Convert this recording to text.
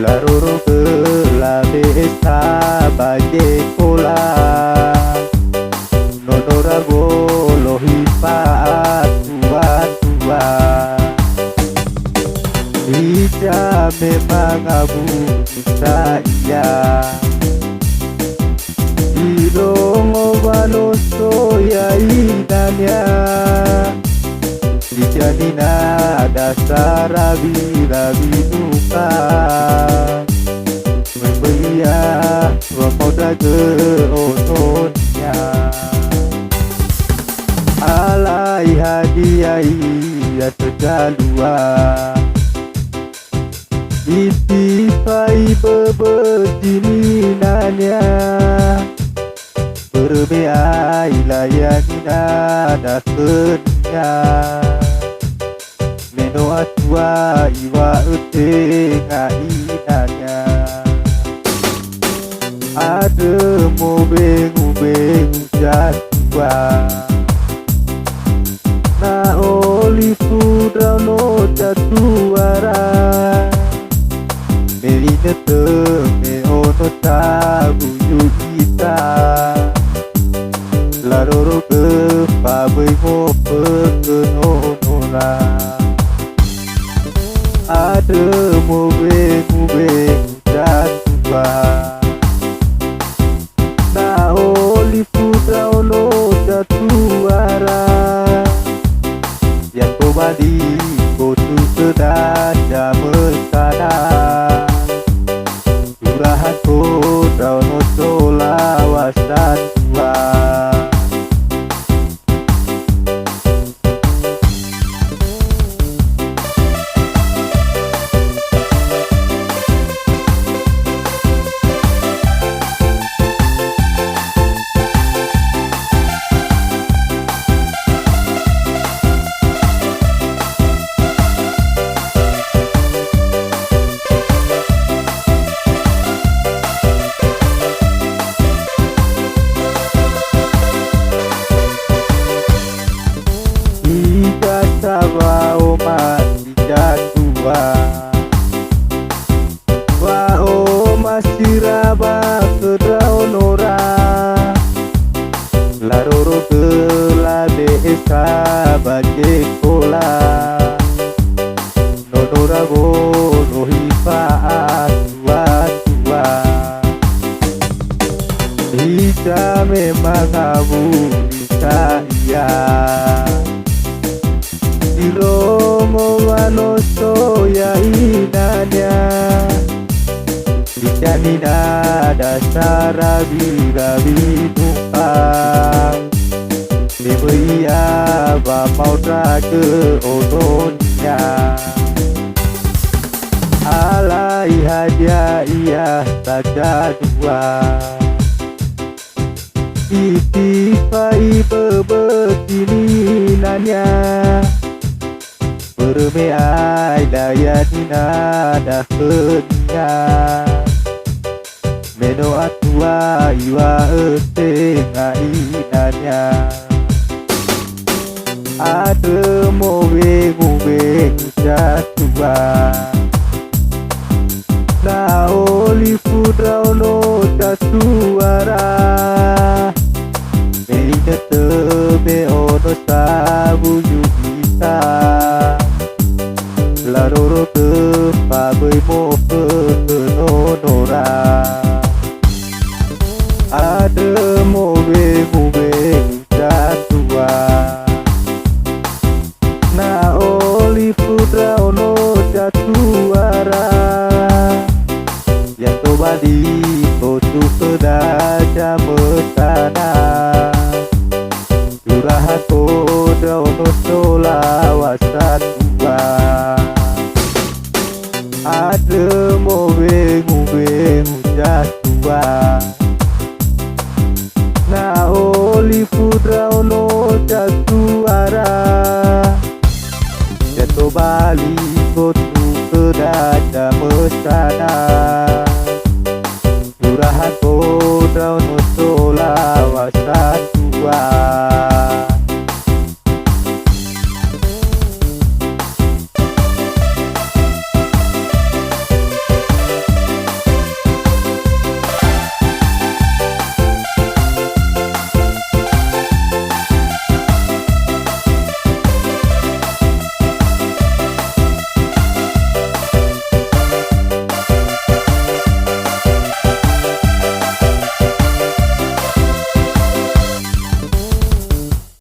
Laroro ke la desa baje kola nonora bolo hipaat tua Ija memang abu bisa iya Ilongo baloso ya inanya Dijanina dasar rabi duka Membelia wakoda ke otonya Alai hadiai ya terjalua Itifai bebejininanya Berbeai layanina dasenya Meno atua iwa ute ngainanya Ada mo bengu jatua Na oli sudah no jatuara Melina me ono tabu yukita Laroro ke pabai mo pekenonora Ada mo bengu jatua Na oli sudah no jatuara Yang kembali kotu sedada mesana Curahan kodau no solawasan tua Sawa oma jatua Wa oma siraba kedaonora Laroro ke la desa baje kola Nonora bono hipaat tua Ija memang abu bisa iya Ilomo wanoso ya inanya Dijanina dasar rabi duka Mebeia ba mau ke otonya Alai hadiah iya saja dua Itifai bebejininanya Bermeai layanina dasenya Meno atua iwa ete ngainanya Ada mo bengu jatua Na oli fudrau no jatuara Melina tebe ono sabu yukita Laroro ke pabai mo pekenonora Ada mo bengu jatua Na oli fudrau no jatuara Yang kembali kotu kedaja mesana Curahan kodau no solawasan tua Ada mo bengu jatua Na oli fudrau no jatuara Jatuh bali kotu kedaja mesana